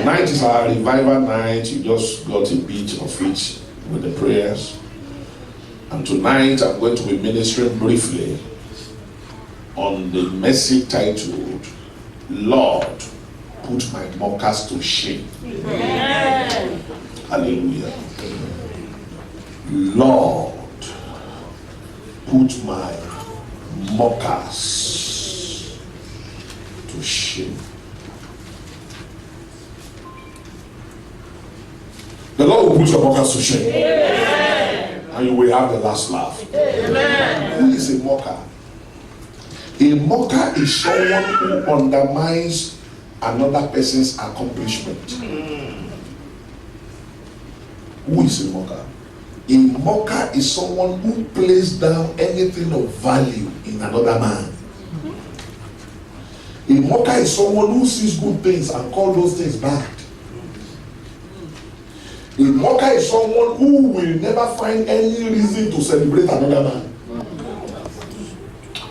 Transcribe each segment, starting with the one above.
Tonight is our revival night. You just got a bit of it with the prayers. And tonight I'm going to be ministering briefly on the message titled, Lord, put my mockers to shame. Amen. Hallelujah. Lord, put my mockers to shame. The Lord will put your mockers to shame. Amen. And you will have the last laugh. Amen. Who is a mocker? A mocker is someone who undermines another person's accomplishment. Who is a mocker? A mocker is someone who plays down anything of value in another man. A mocker is someone who sees good things and calls those things bad. A mocker is someone who will never find any reason to celebrate another man.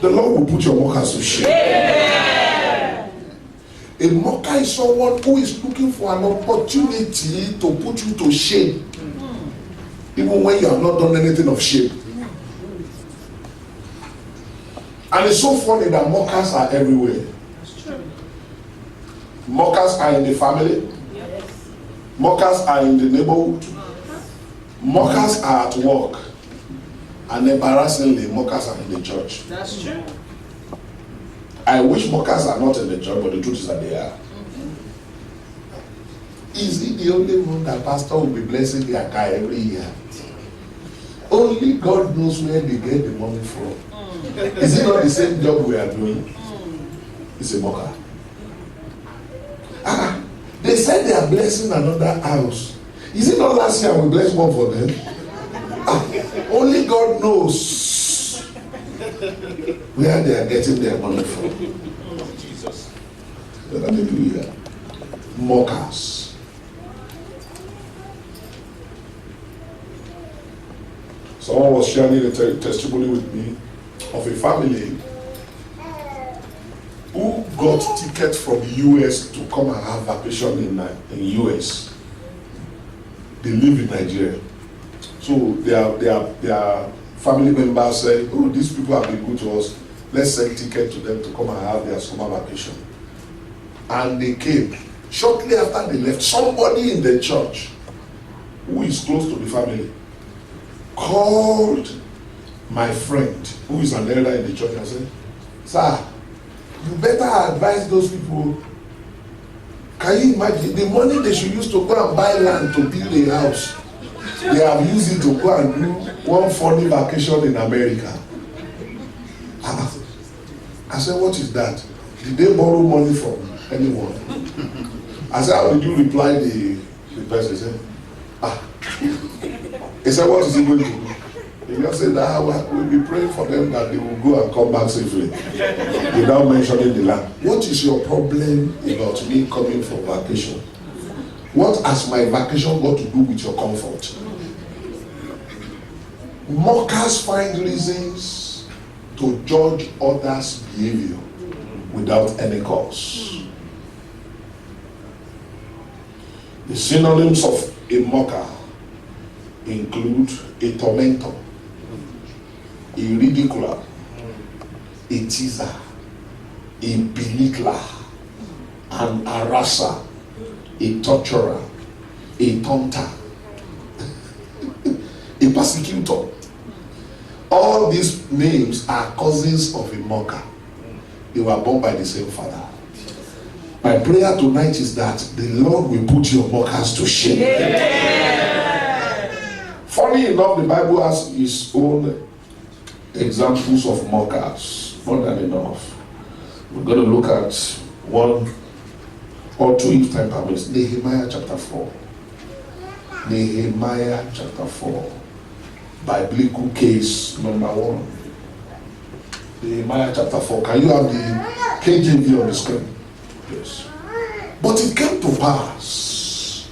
The Lord will put your mockers to shame. Yeah. A mocker is someone who is looking for an opportunity to put you to shame, even when you have not done anything of shame. And it's so funny that mockers are everywhere. Mockers are in the family. Mockers are in the neighborhood. Mockers are at work. And embarrassingly, mockers are in the church. That's true. I wish mockers are not in the church, but the truth is that they are. Is he the only one that pastor will be blessing their car every year? Only God knows where they get the money from. Is it not the same job we are doing? It's a mocker. They said they are blessing another house. Is it not last year we blessed one for them? Only God knows where they are getting their money from. Jesus. Hallelujah. Mockers. Someone was sharing a testimony with me of a family who got tickets from the US to come and have vacation in US. They live in Nigeria. So their family members said, oh, these people have been good to us. Let's send ticket to them to come and have their summer vacation. And they came. Shortly after they left, somebody in the church who is close to the family called my friend, who is an elder in the church, and said, sir, you better advise those people. Can you imagine the money they should use to go and buy land to build a house? They have used it to go and do one funny vacation in America. I said, what is that? Did they borrow money from anyone? I said, how did you reply the person? He said, He said, what is he going to do? He just said, we'll be praying for them that they will go and come back safely without mentioning the land. What is your problem about me coming for vacation? What has my vacation got to do with your comfort? Mockers find reasons to judge others' behavior without any cause. The synonyms of a mocker include a tormentor, a ridiculer, a teaser, a belittler, an harasser, a torturer, a taunter, a persecutor. All these names are cousins of a mocker. They were born by the same father. My prayer tonight is that the Lord will put your mockers to shame. Yeah. Funny enough, the Bible has its own examples of mockers. More than enough. We're going to look at one or two if time permits. Nehemiah chapter 4. Nehemiah chapter 4. Biblical case number 1. Nehemiah chapter 4. Can you have the KJV on the screen? Yes. But it came to pass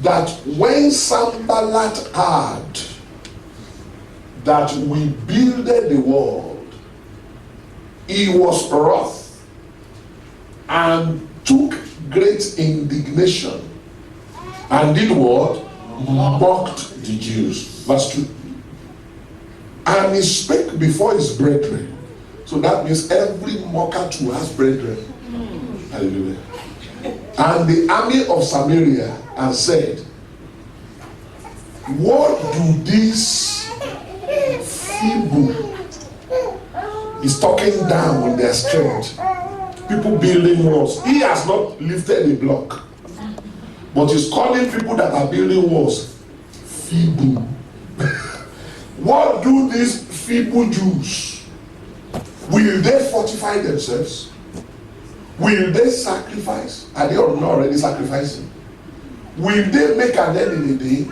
that when Sanballat heard that we builded the wall, he was wroth and took great indignation and did what? Mocked the Jews. Verse 2. And he spake before his brethren. So that means every mocker too has brethren. Hallelujah. And the army of Samaria and said, what do these feeble, is talking down on their strength, people building walls. He has not lifted a block, but he's calling people that are building walls feeble. What do these feeble Jews? Will they fortify themselves? Will they sacrifice? Are they not already sacrificing? Will they make an end in a day?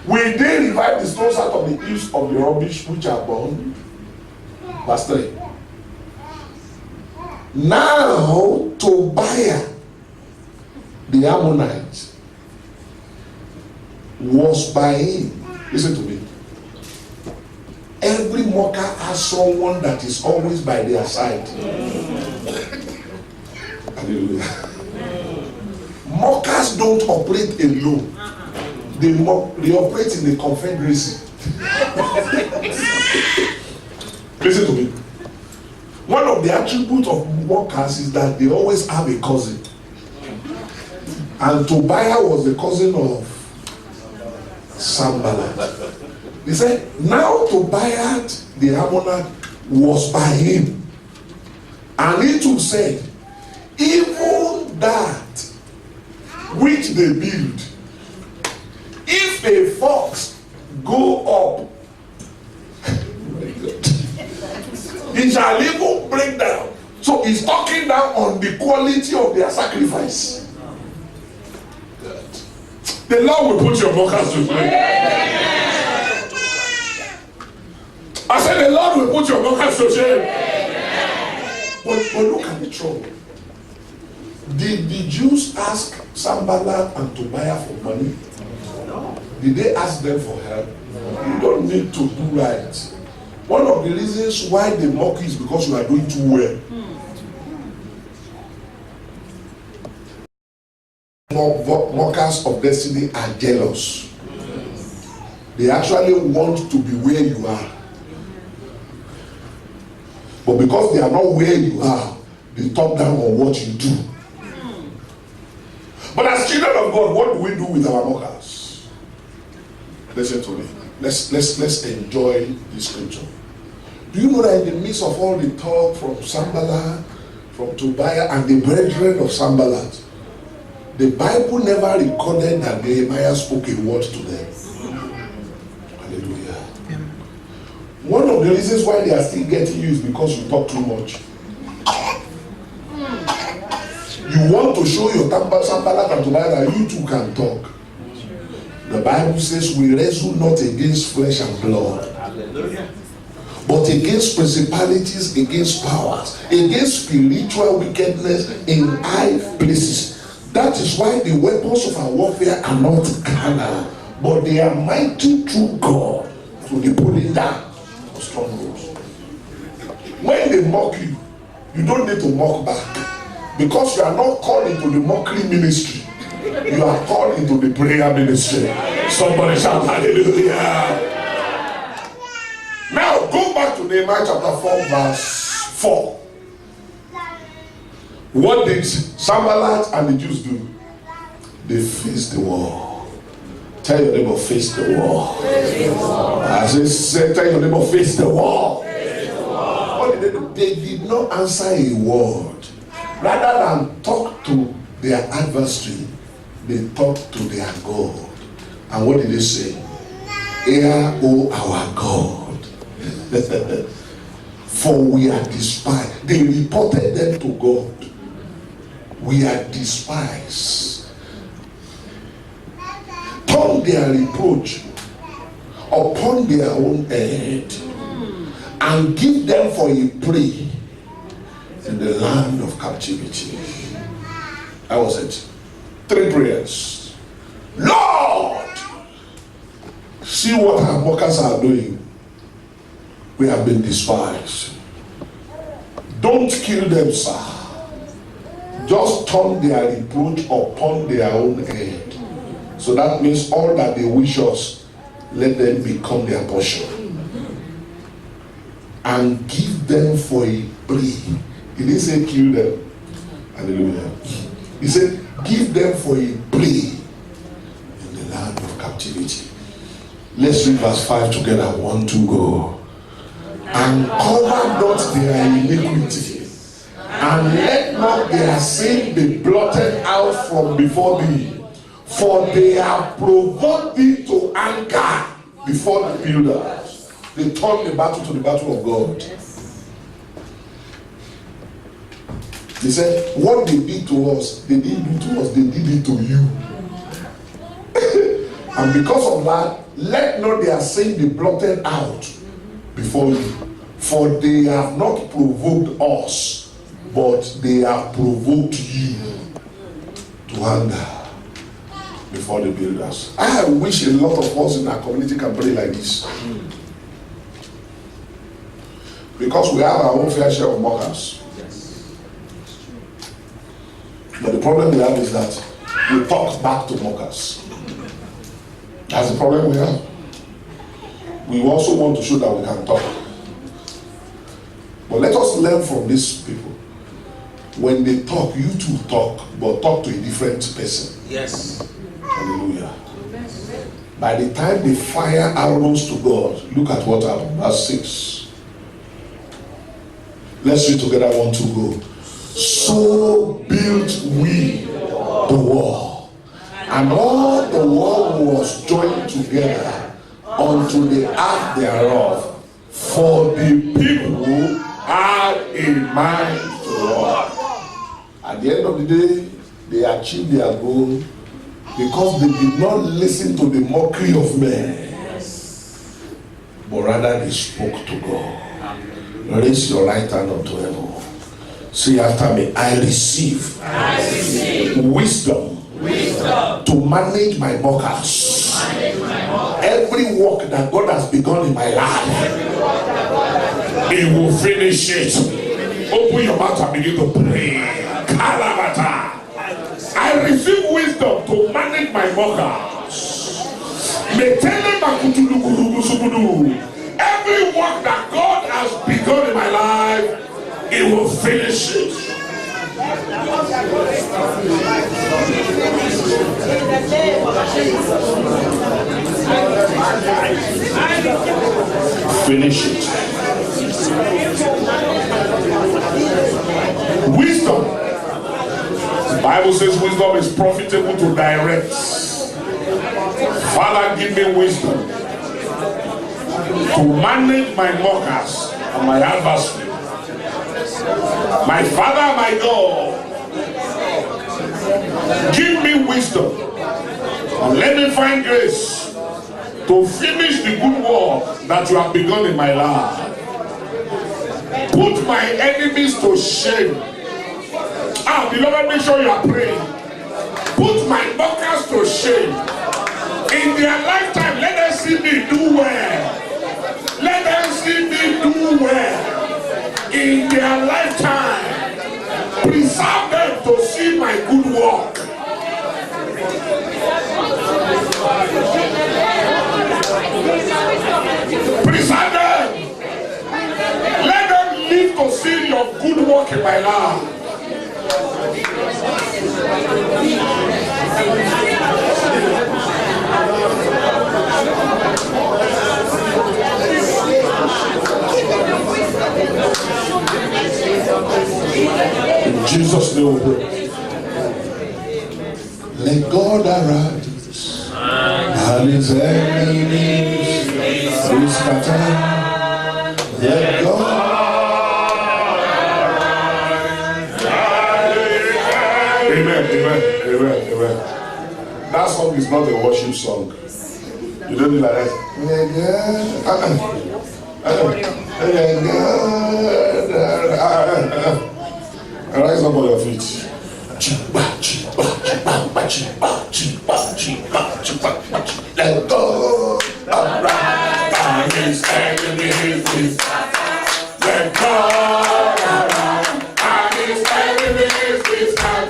Will they revive the stones out of the heaps of the rubbish which are burned? Verse 3. Now Tobiah the Ammonite was by him. Listen to me. Every mocker has someone that is always by their side. Hallelujah. Mockers don't operate alone. They operate in a confederacy. Listen to me. One of the attributes of mockers is that they always have a cousin. And Tobiah was the cousin of Sanballat. They said, now Tobiah the Ammonite was by him. And he too said, even that which they build, if a fox go up, he shall even break down. So he's talking down on the quality of their sacrifice. The Lord will put your mockers to shame. I said the Lord will put your mockers to shame. But look at the trouble. Did the Jews ask Sanballat and Tobiah for money? Did they ask them for help? You don't need to do right. One of the reasons why they mock you is because you are doing too well. Mockers of destiny are jealous. They actually want to be where you are. But because they are not where you are, they talk down on what you do. But as children of God, what do we do with our mockers? Listen to me. Let's enjoy this scripture. Do you know that in the midst of all the talk from Sanballat, from Tobiah, and the brethren of Sanballat, the Bible never recorded that Nehemiah spoke a word to them. Hallelujah. One of the reasons why they are still getting you is because you talk too much. You want to show your Sanballat and Tobiah that you too can talk. The Bible says we wrestle not against flesh and blood, but against principalities, against powers, against spiritual wickedness in high places. That is why the weapons of our warfare are not carnal, but they are mighty through God to the pulling down of strongholds. When they mock you, you don't need to mock back, because you are not called into the mockery ministry. You are called into the prayer ministry. Somebody shout hallelujah. Now go back to Nehemiah chapter 4 verse 4. What did Sanballat and the Jews do? They faced the wall. Tell your neighbor, face the wall. As I said, tell your neighbor, face the wall. What did they do? They did not answer a word. Rather than talk to their adversary, they talked to their God. And what did they say? Hear, O our God. For we are despised. They reported them to God. We are despised. Turn their reproach upon their own head and give them for a prey in the land of captivity. That was it. 3 prayers. Lord, see what our mockers are doing. We have been despised. Don't kill them, sir. just turn their reproach upon their own head. So that means all that they wish us, let them become their portion. And give them for a prey. He didn't say kill them. Hallelujah. He said, give them for a prey in the land of captivity. Let's read verse 5 together. 1, 2, go. And cover not their iniquity, and let not their sin be blotted out from before thee. For they have provoked thee to anger before the builders. They turned the battle to the battle of God. They said, what they did to us, they didn't do to us, they did it to you. And because of that, let not their sin be blotted out before you. For they have not provoked us, but they have provoked you to anger before the builders. I wish a lot of us in our community can pray like this. Because we have our own fair share of mockers. But the problem we have is that we talk back to mockers. That's the problem we have. We also want to show that we can talk. But let us learn from these people. When they talk, you too talk, but talk to a different person. Yes. Hallelujah. By the time they fire arrows to God, look at what happened. Verse 6. Let's read together. 1, 2, go. So built we the wall, and all the wall was joined together unto the ark thereof, for the people had a mind to walk. At the end of the day, they achieved their goal because they did not listen to the mockery of men, but rather they spoke to God. Raise your right hand unto heaven. Say after me, I receive wisdom to manage my mockers. Every work that God has begun in my life, He will finish it. Open your mouth and begin to pray. Kalabata. I receive wisdom to manage my mockers. Every work that God has begun in my life, He will finish it. Finish it. Wisdom. The Bible says wisdom is profitable to direct. Father, give me wisdom to manage my mockers and my adversary. My Father, my God, give me wisdom and let me find grace to finish the good work that you have begun in my life. Put my enemies to shame. Beloved, make sure you are praying. Put my mockers to shame. In their lifetime, let them see me do well. Let them see me do well. In their lifetime, preserve them to see my good work. Preserve them. Let them live to see your good work in my life. In Jesus' name we pray. Let God arise and His enemies be scattered. Let God arise. Amen, amen, amen, amen. That song is not a worship song. You don't do like that. Rise up on your feet. Let go arise and His enemies be scattered. Let go arise and His enemies be scattered.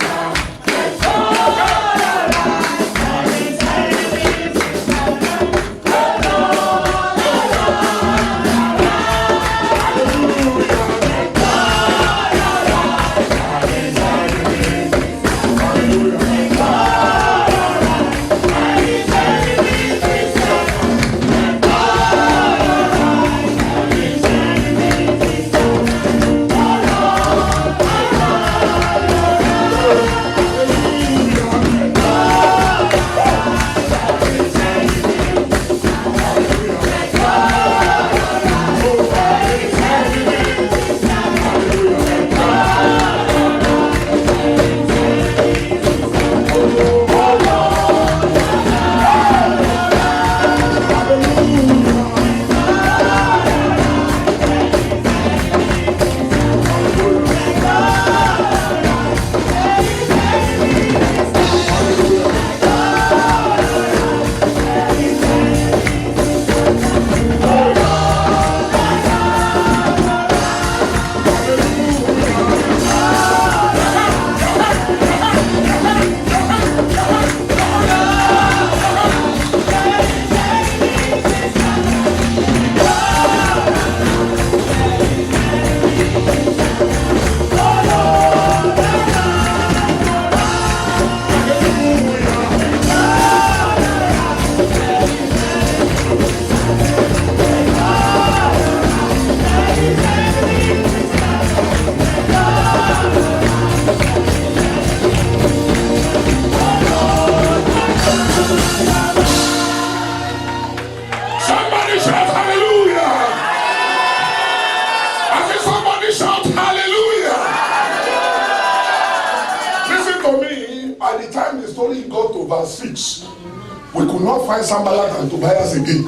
story got to verse 6, we could not find Sanballat and Tobias again.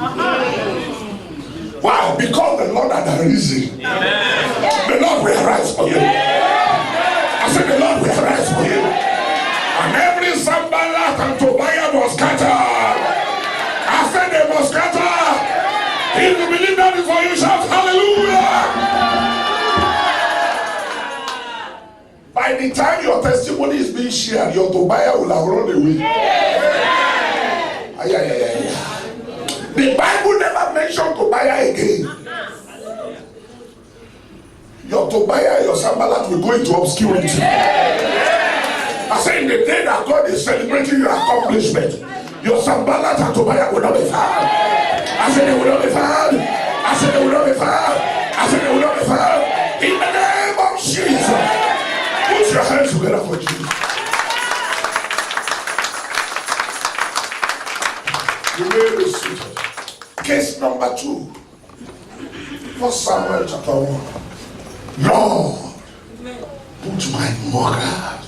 Why? Because the Lord had arisen. The Lord will arise for you. I said the Lord will arise for you. And every Sanballat and Tobias was scattered. I said they must scatter. If you believe that is for you, shout hallelujah. By the time your testimony is being shared, your Tobiah will have run away. The Bible never mentioned Tobiah again. Your Tobiah, your Sanballat will go into obscurity. I say in the day that God is celebrating your accomplishment, your Sanballat and Tobiah will not be found. I said they will not be found. I said they will not be found. I said they will not be found. In the name of Jesus. Put your hands together for Jesus. You may be seated. Case number 2. 1 Samuel chapter 1. Lord, put my mother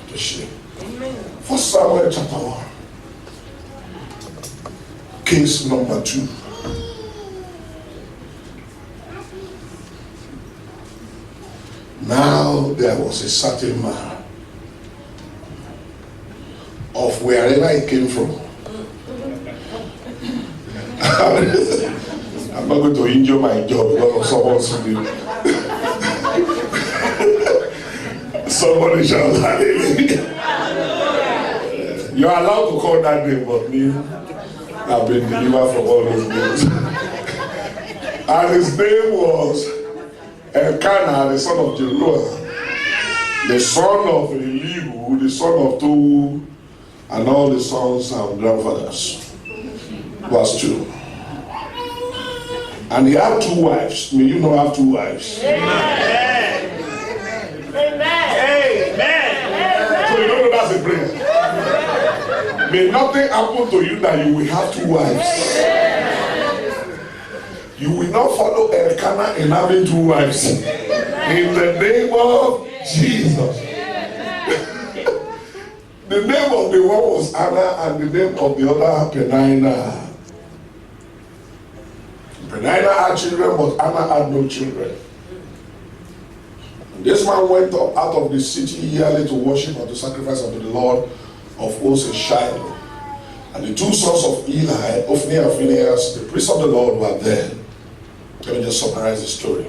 to shame. 1 Samuel chapter 1. Case number 2. Now there was a certain man of wherever he came from. I'm not going to injure my job because of someone's name. Somebody shall hallelujah. You are allowed to call that name, but me, I've been delivered from all those names. And his name was Elkanah, the son of Jeroboam, the son of Elihu, the son of Tohu, and all the sons and grandfathers. Verse 2. And he had 2 wives. May you not have 2 wives. Amen. Amen. So you don't know that's a prayer. May nothing happen to you that you will have 2 wives. You will not follow Elkanah in having 2 wives. In the name of Jesus. The name of the one was Anna and the name of the other Peninnah. Peninnah had children, but Anna had no children. And this man went up out of the city yearly to worship and to sacrifice unto the Lord of hosts in Shiloh. And the 2 sons of Eli, Ophni and Phinehas, the priests of the Lord, were there. Let me just summarize the story.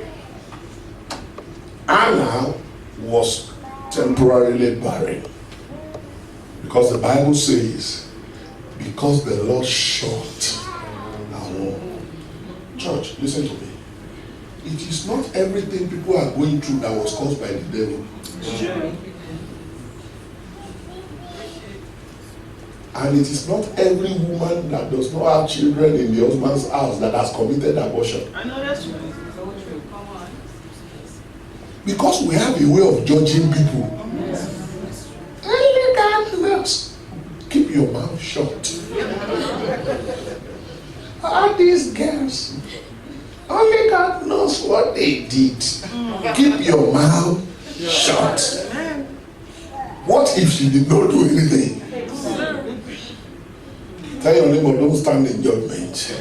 Anna was temporarily barren. Because the Bible says, because the Lord shut our womb. Church, listen to me. It is not everything people are going through that was caused by the devil. And it is not every woman that does not have children in the husband's house that has committed abortion. I know that's true. So true. Come on. Because we have a way of judging people. Keep your mouth shut. All these girls, only God knows what they did. Keep your mouth shut. What if she did not do anything? Tell your neighbor, don't stand in judgment.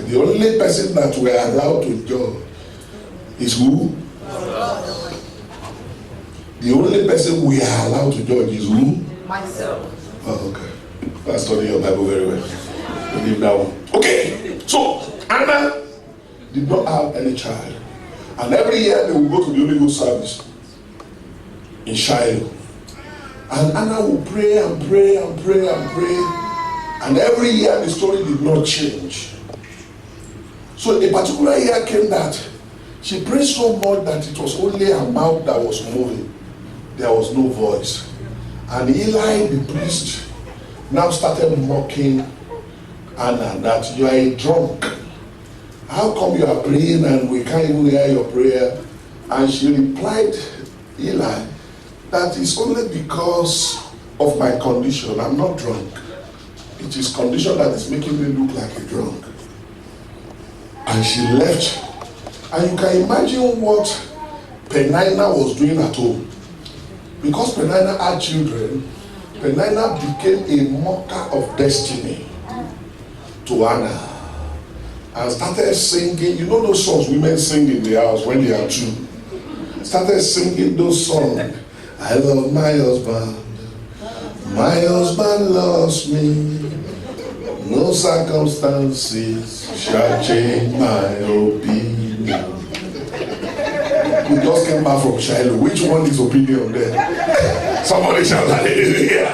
The only person that we are allowed to judge is who? The only person we are allowed to judge is who? Myself. Oh, okay. I study your Bible very well. Leave that one. Okay. So, Anna did not have any child. And every year they would go to the Holy Ghost service in Shiloh. And Anna would pray and pray and pray and pray. And every year the story did not change. So a particular year came that she prayed so much that it was only her mouth that was moving. There was no voice. And Eli, the priest, now started mocking Anna that you are a drunk. How come you are praying and we can't even hear your prayer? And she replied, Eli, that is only because of my condition. I'm not drunk. It is condition that is making me look like a drunk. And she left. And you can imagine what Peninnah was doing at home. Because Penina had children, Penina became a mocker of destiny to Anna and started singing. You know those songs women sing in the house when they are two? Started singing those songs. I love my husband. My husband loves me. No circumstances shall change my opinion. We just came back from Shiloh. Which one is opinion there? Somebody shout hallelujah.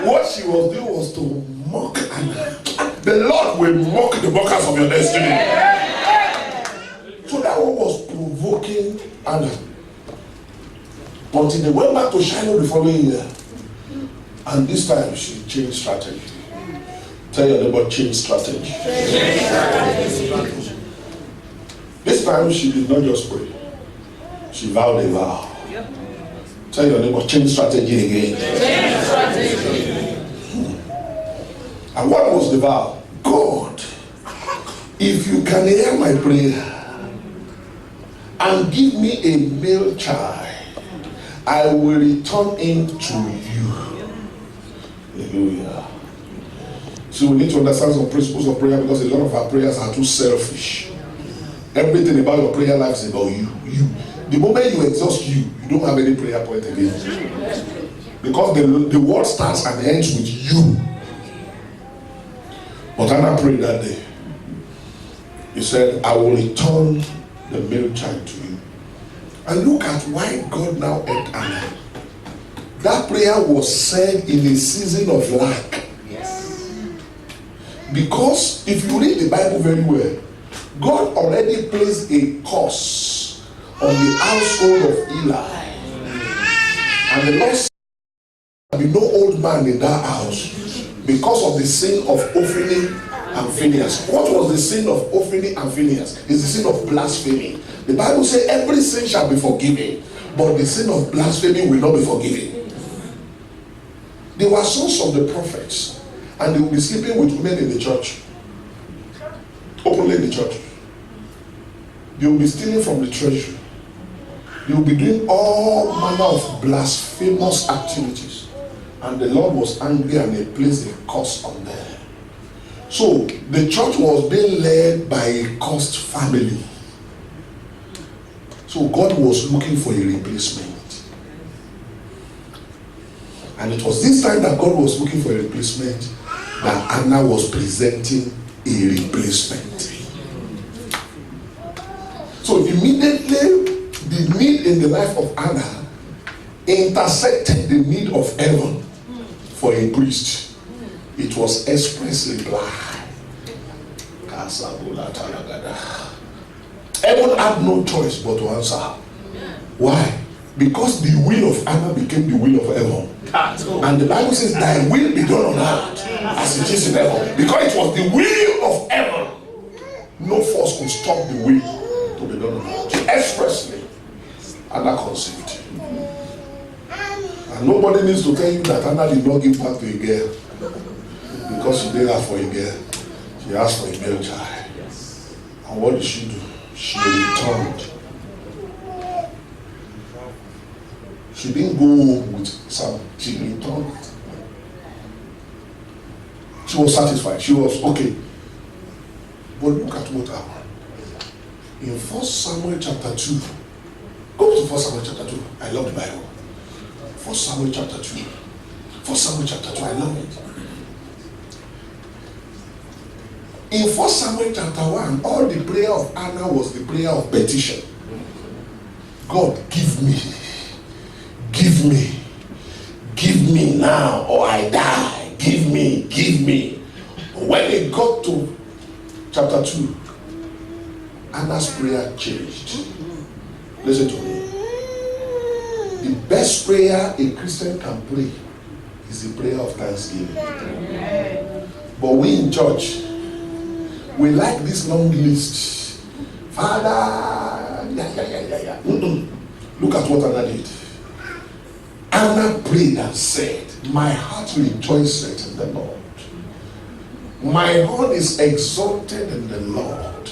What she was doing was to mock Anna. The Lord will mock the mockers of your destiny. So that one was provoking Anna. Until they went back to Shiloh the following year. And this time she changed strategy. Tell your neighbor, change strategy. This time she did not just pray. She vowed a vow. Tell your neighbor, change strategy again. Change strategy. And what was the vow? God, if you can hear my prayer and give me a male child, I will return him to you. Hallelujah. So we need to understand some principles of prayer, because a lot of our prayers are too selfish. Everything about your prayer life is about you. The moment you exhaust you don't have any prayer point again. Because the word starts and ends with you. But Anna prayed that day. He said, I will return the male child to you. And look at why God now helped Anna. That prayer was said in a season of lack. Yes. Because if you read the Bible very well, God already placed a curse on the household of Eli. And the Lord said, there will be no old man in that house because of the sin of Ophni and Phinehas. What was the sin of Ophni and Phinehas? It's the sin of blasphemy. The Bible says every sin shall be forgiven, but the sin of blasphemy will not be forgiven. They were sons of the prophets, and they will be sleeping with women in the church, openly in the church. They will be stealing from the treasury. They will be doing all manner of blasphemous activities. And the Lord was angry and he placed a curse on them. So the church was being led by a cursed family. So God was looking for a replacement. And it was this time that God was looking for a replacement that Anna was presenting a replacement. So immediately the need in the life of Anna intersected the need of heaven for a priest. It was expressly applied. Heaven had no choice but to answer her. Why? Because the will of Anna became the will of heaven. And the Bible says, thy will be done on earth as it is in heaven. Because it was the will of heaven. No force could stop the will to be done on earth. Expressly, Anna conceived. And nobody needs to tell you that Anna did not give birth to a girl because she didn't ask for a girl. She asked for a male child. And what did she do? She returned. She didn't go home with some. She returned. She was satisfied. She was okay. But look at what happened. In 1 Samuel chapter 2. Go to 1 Samuel chapter 2. I love the Bible. 1 Samuel chapter 2. 1 Samuel chapter 2. I love it. In 1 Samuel chapter 1, all the prayer of Anna was the prayer of petition. God, give me. Give me. Give me now or I die. Give me. Give me. When it got to chapter 2, Anna's prayer changed. Listen to me. The best prayer a Christian can pray is the prayer of thanksgiving. But we in church, we like this long list. Father, Look at what Anna did. Anna prayed and said, my heart rejoiceth in the Lord. My horn is exalted in the Lord.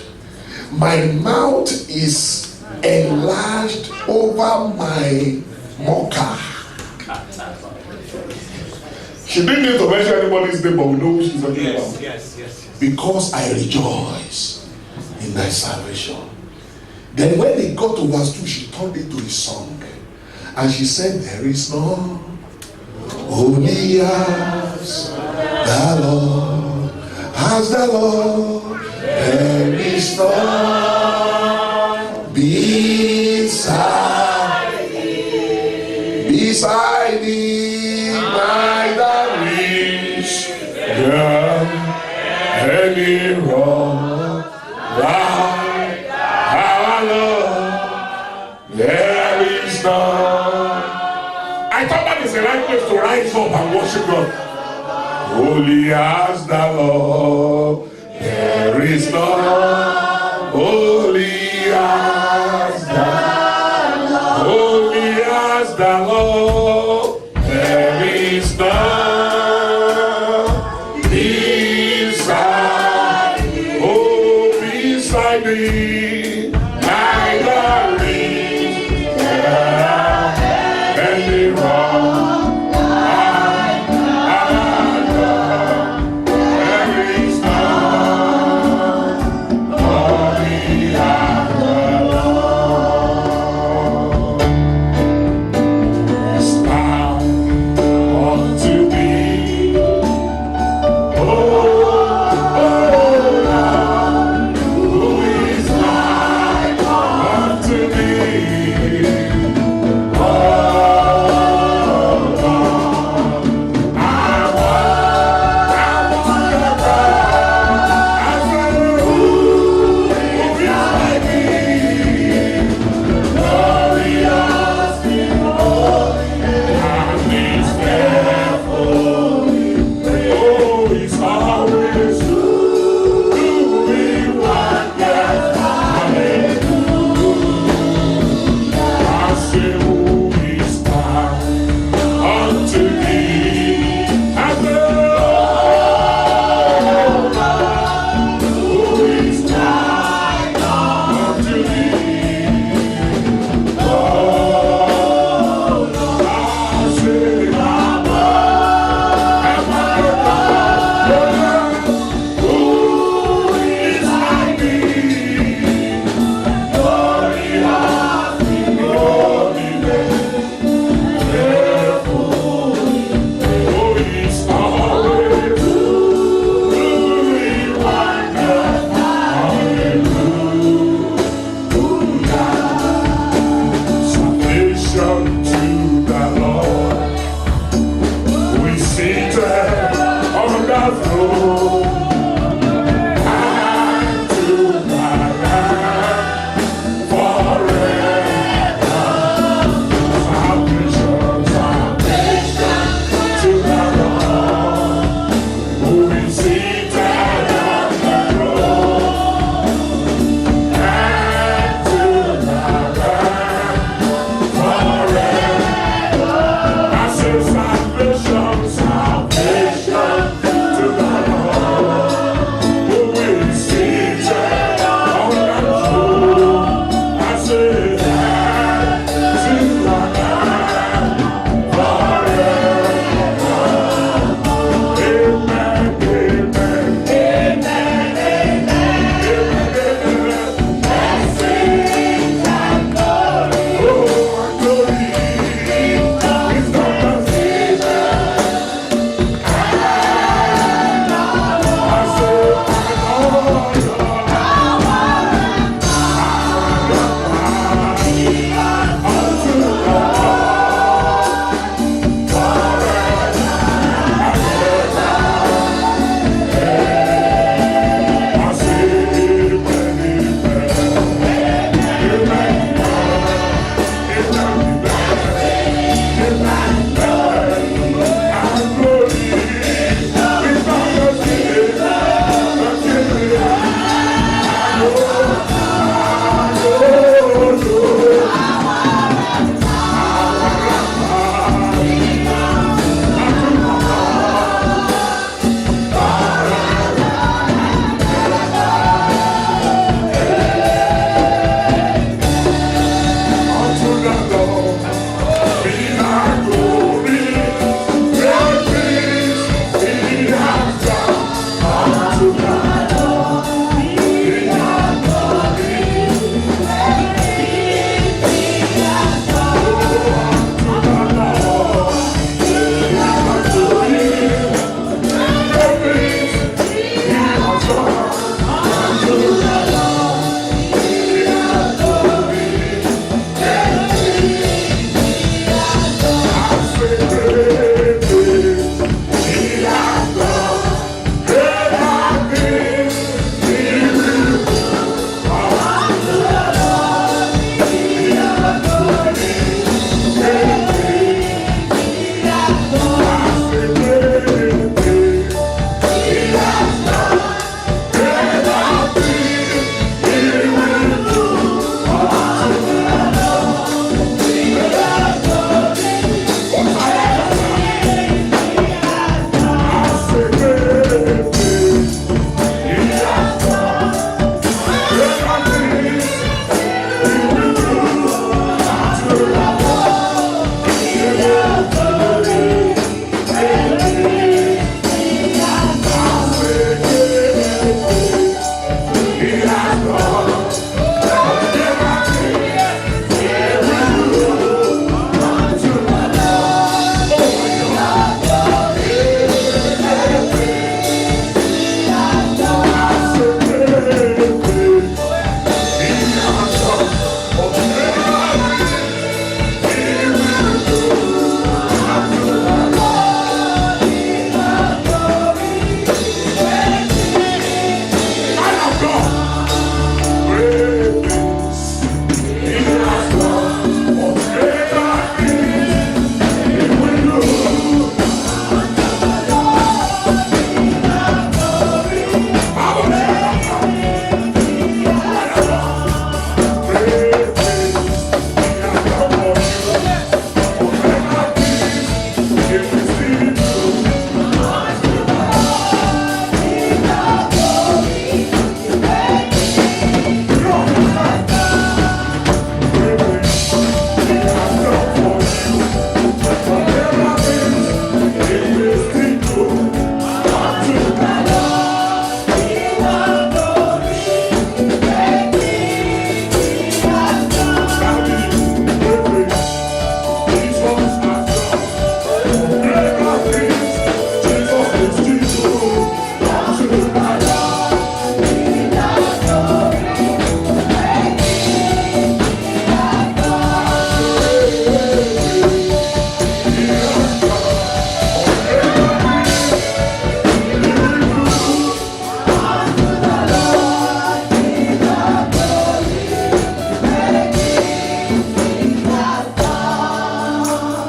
My mouth is enlarged over my Mocha. She didn't need to mention anybody's name, but we know who she's talking about. Yes. Because I rejoice in thy salvation. Then when they got to verse 2, she turned it to a song. And she said, there is none holy as the Lord, as the Lord. There is none beside thee, neither is there any wrong like our Lord. There is none. I thought that is the right place to rise up and worship God. Holy as the Lord, there is none. Holy as the Lord, there is none beside thee, neither is there any wrong like our God. There is none holy as the Lord.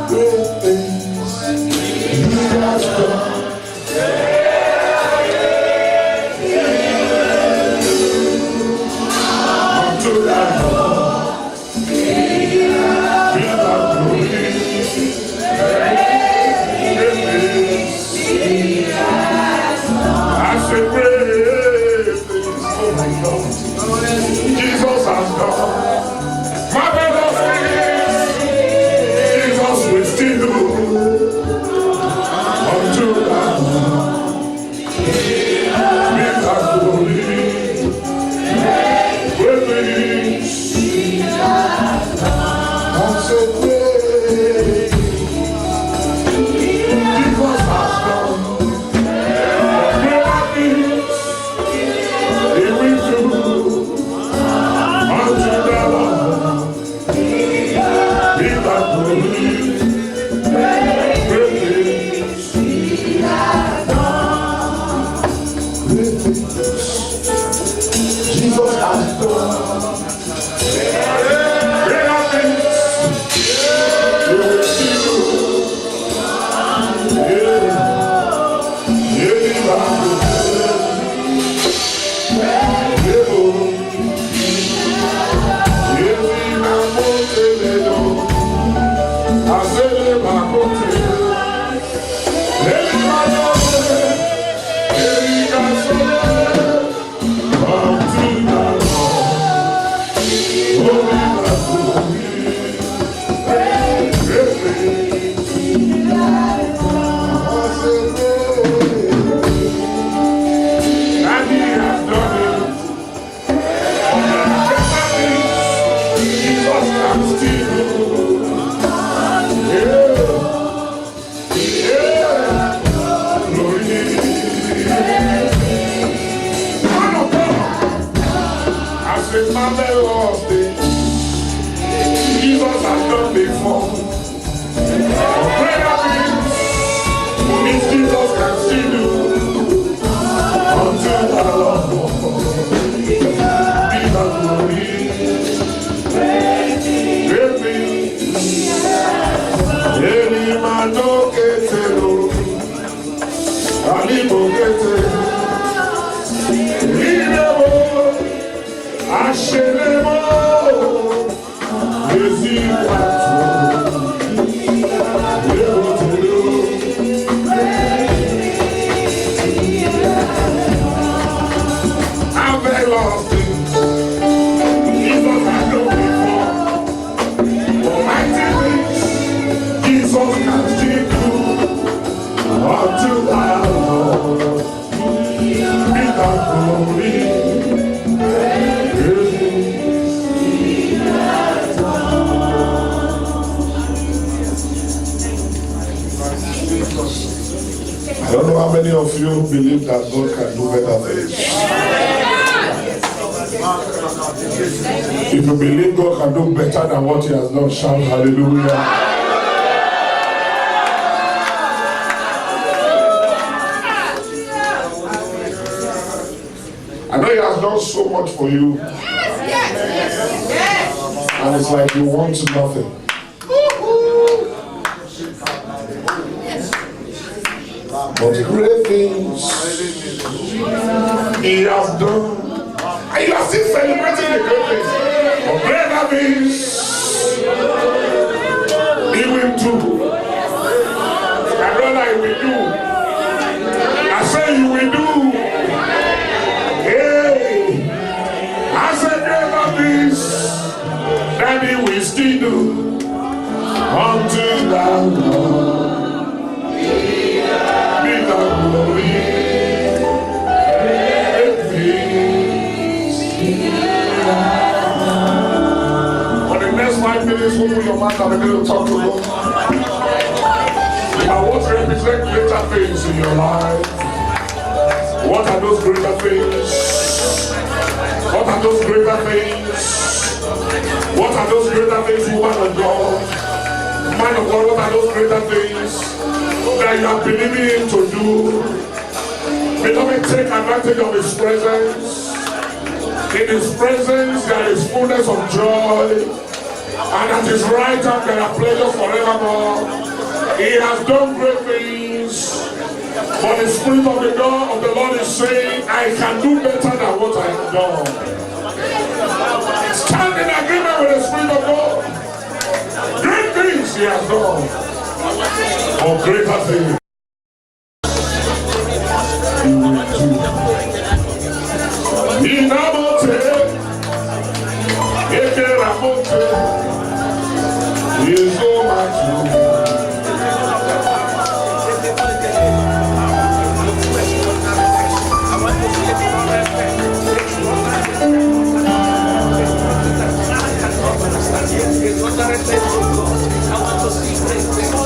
great things He has done. Unto thy Lord be the glory. I say great things, oh my God, Jesus has done. Marvelous things, Jesus will still do. Unto thy Lord be the glory. Great things I say great Jesus has done. Jesus has done. Greater things He will still do. Marvelous things Jesus has done before. Greater things Jesus can still do. Unto the Lord be the glory. Great things Eli mano ketelo Alibo ketelo Asheremo, marvelous things Jesus has done before. Almighty things Jesus can still do. Unto thy Lord be the glory. I don't know how many of you believe that God can do better things. If you believe God can do better than what He has done, shout hallelujah. I know He has done so much for you. And it's like you want nothing. But great things He has done. And you are still celebrating the great things. But greater things He will do. My brother, He will do. I say you will do. Hey, I say greater things that He will still do. Unto the Lord glory, for the next 5 minutes, open your mouth and begin to talk to God. Now, what represent greater things in your life? What are those greater things? What are those greater things? What are those greater things, woman of God? Man of God, what are those greater things that you are believing Him to do? Beloved, take advantage of His presence. In His presence there is fullness of joy, and at His right hand there are pleasures forevermore. He has done great things. But the Spirit of the Lord is saying, I can do better than what I have done. Stand in agreement with the Spirit of God. Great things He has done. Or greater things He will do. Inamote, Ekeramote, Izomatu.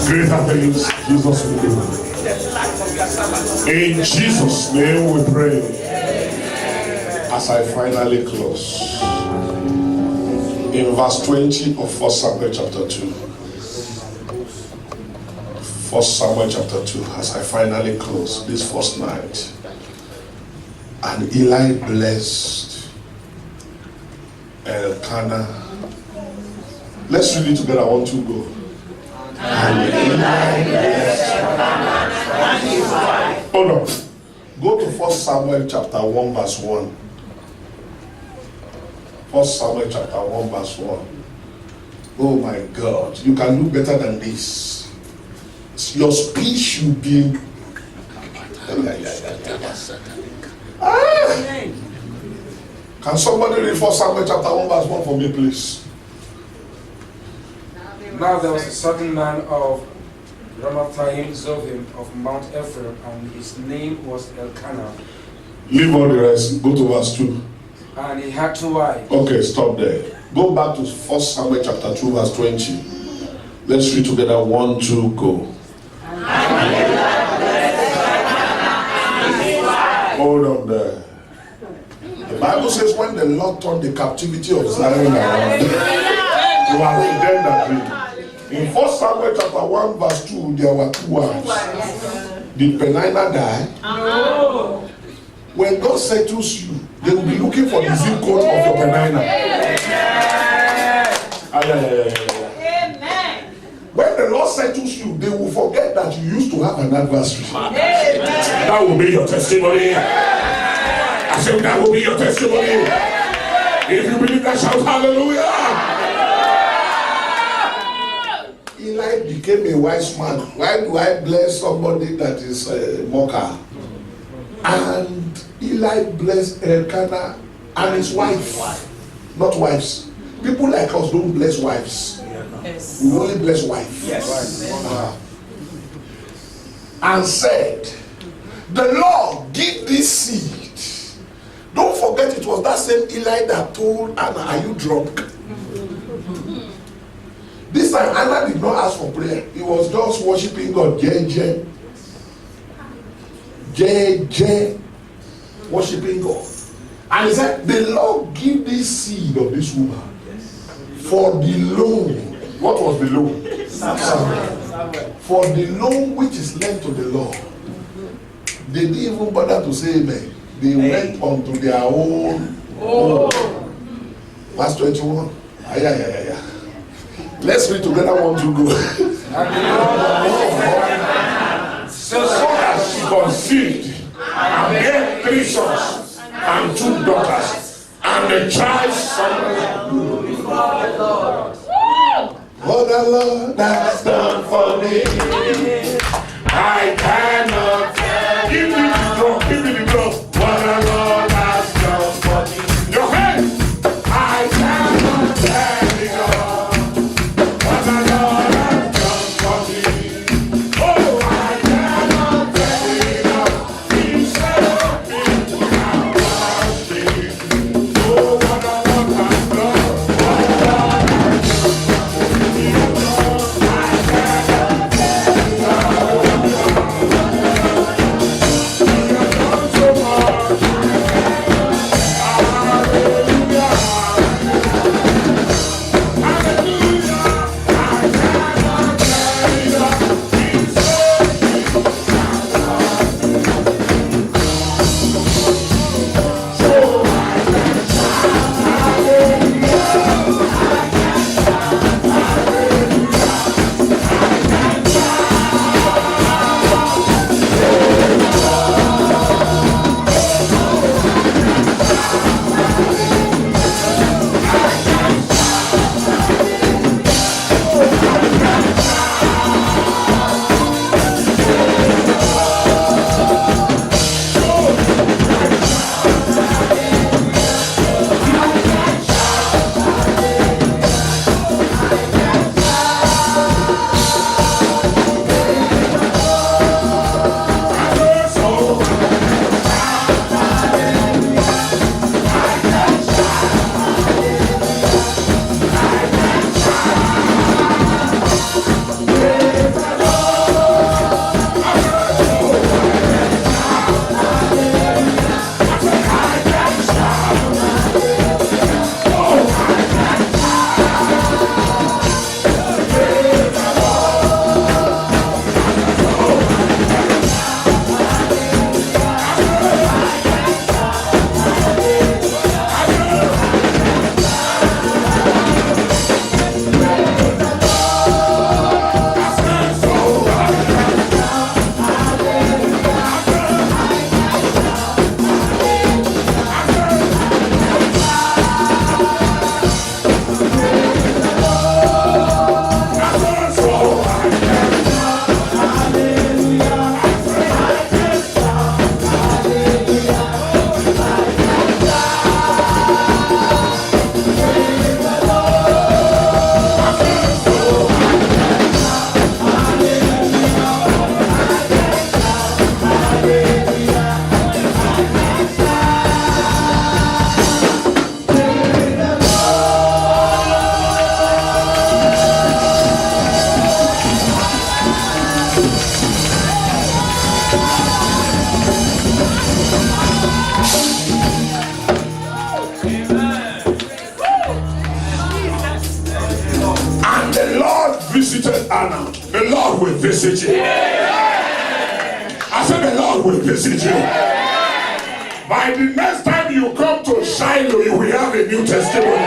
Greater things Jesus will do. In Jesus' name we pray. As I finally close, in verse 20 of 1 Samuel chapter 2. 1 Samuel chapter 2, as I finally close this first night. And Eli blessed Elkanah. Let's read it together. 1, 2, go. And Eli blessed Elkanah and his wife. Hold on. Go to 1 Samuel chapter 1 verse 1. 1 Samuel chapter 1 verse 1. Oh my God. You can do better than this. Your speech should be... Can somebody read 1 Samuel chapter 1 verse 1 for me, please? Now there was a certain man of Ramathaim Zovim of Mount Ephraim, and his name was Elkanah. Leave all the rest. Go to verse 2. And he had 2 wives. Okay, stop there. Go back to 1 Samuel chapter 2 verse 20. Let's read together. 1, 2, go. Hold on there. The Bible says when the Lord turned the captivity of Zion around, you are redeemed again. In 1 Samuel chapter 1 verse 2, there were 2 wives. Did Penina die? No. When God settles you, they will be looking for the zip code of your Penina. When the Lord settles you, they will forget that you used to have an adversary. That will be your testimony. I said that will be your testimony. If you believe that, shout hallelujah. Eli became a wise man. Why do I bless somebody that is a mocker? And Eli blessed Elkanah and his wife. Not wives. People like us don't bless wives. Yes. We only bless wife. Yes. And said, the Lord give this seed. Don't forget it was that same Eli that told Anna, are you drunk? This time Anna did not ask for prayer. He was just worshiping God. JJ. Worshiping God. And he said, the Lord give this seed of this woman for the loan. What was the loan? For the loan which is lent to the Lord. They didn't even bother to say amen. They went on to their own. Verse 21. Let's read together. 1, 2, go. So as she conceived and bare 3 sons and 2 daughters, and the child son. What the Lord has done for me, I cannot tell. Give me the drum, give me the drum. What the Lord has done for me. Your hands. I cannot tell it all. What the Lord has done for me. Oh, I cannot tell it all. He set me down last day. Oh, what the Lord has done. What the Lord has done. will visit you. I said the Lord will visit you. By the next time you come to Shiloh, you will have a new testimony.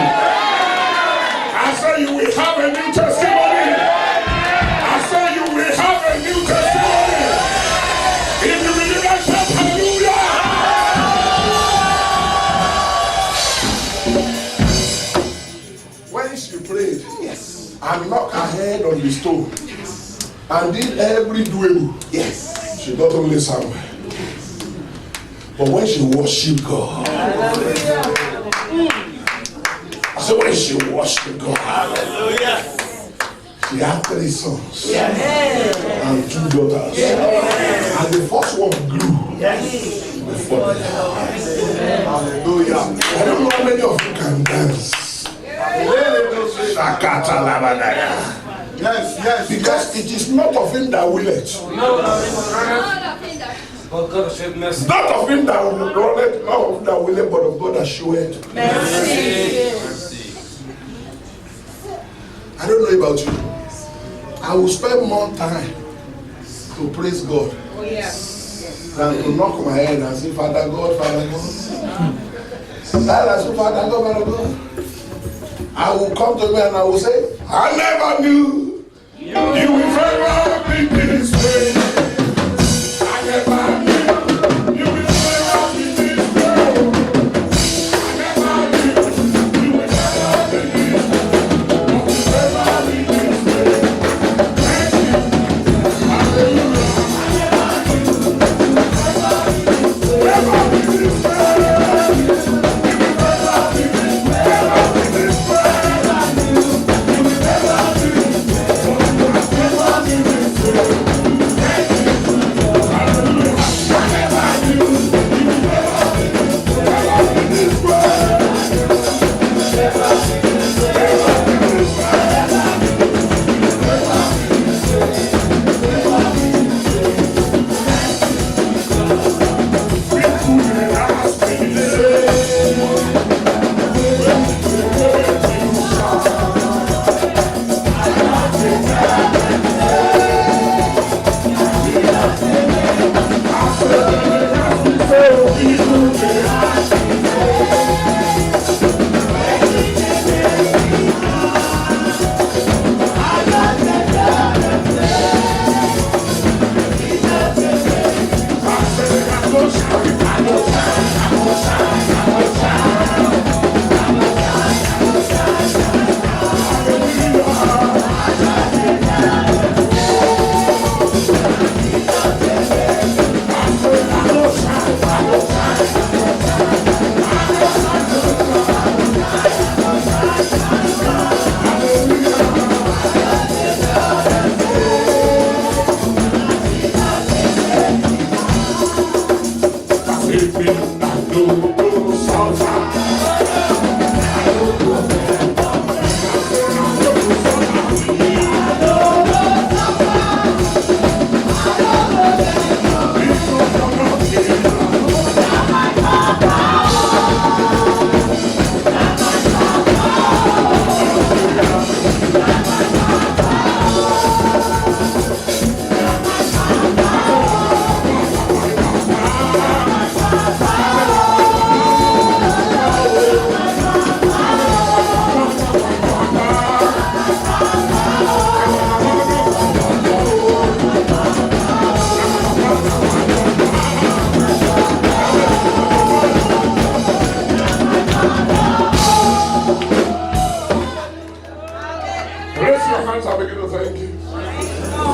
I said you will have a new testimony. I said you will have a new testimony. If you believe that, shout hallelujah. When she prayed, yes, and knocked her head on the stone, and did every doable, yes, she got only somewhere. But when she worshiped God, I said when she worshiped God, hallelujah, she had 3 sons and 2 daughters. And the first one grew before the Lord. Hallelujah. I don't know how many of you can dance. Yes. Because it is not of him that willeth. But God showed mercy. Not of him that will run it, not of him that will it, but of God that showeth mercy. I don't know about you. I will spend more time to praise God than to knock my head and say, Father God, Father God. Father God. I will come to me and I will say, I never knew you will favor me this way. I never knew you will favor me this way. I never knew you will favor me this way. But you favor me this way. Thank you. Hallelujah. I never knew you will favor me this way.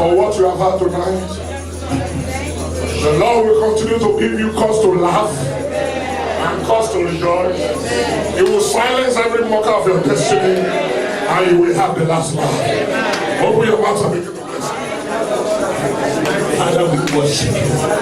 For what you have had tonight, the Lord will continue to give you cause to laugh and cause to rejoice. He will silence every mocker of your destiny, and you will have the last laugh. Open your mouth and begin to bless. Father, we worship you.